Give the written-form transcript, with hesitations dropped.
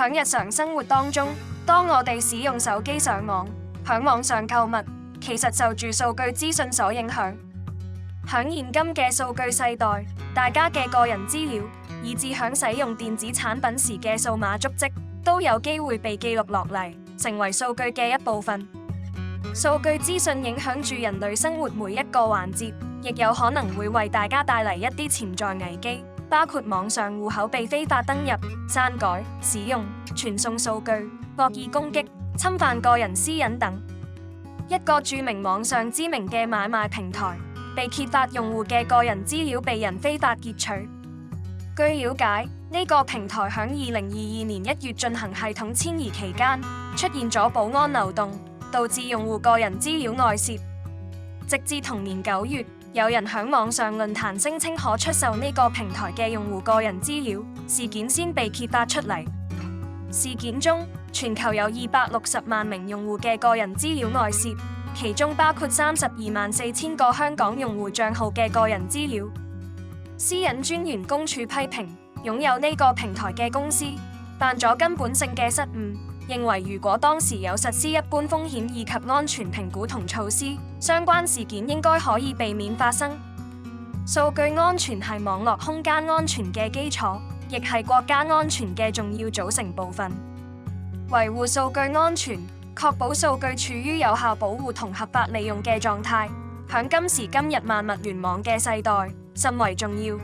響日常生活當中，當我哋使用手機上網、響網上購物，其實受住數據資訊所影響。響現今嘅數據世代，大家嘅個人資料，以至響使用電子產品時嘅數碼足跡，都有機會被記錄落嚟，成為數據嘅一部分。數據資訊影響住人類生活每一個環節，亦有可能會為大家帶嚟一啲潛在危機，包括網上戶口被非法登入、刪改、使用、傳送數據、惡意攻擊、侵犯個人私隱等。一個著名網上知名嘅買賣平台被揭發用戶嘅個人資料被人非法截取。據了解，呢個平台響2022年1月進行系統遷移期間，出現咗保安漏洞，導致用戶個人資料外泄。直至同年9月，有人響網上論壇聲稱可出售呢個平台嘅用戶個人資料，事件先被揭發出嚟。事件中，全球有260萬名用戶嘅個人資料外泄，其中包括32萬4千個香港用戶賬號嘅個人資料。私隱專員公署批評擁有呢個平台嘅公司犯咗根本性嘅失誤，認為如果當時有實施一般風險以及安全評估同措施，相關事件應該可以避免發生。數據安全係網絡空間安全嘅基礎，亦係國家安全嘅重要組成部分。維護數據安全，確保數據處於有效保護同合法利用嘅狀態，響今時今日萬物聯網嘅世代，甚為重要。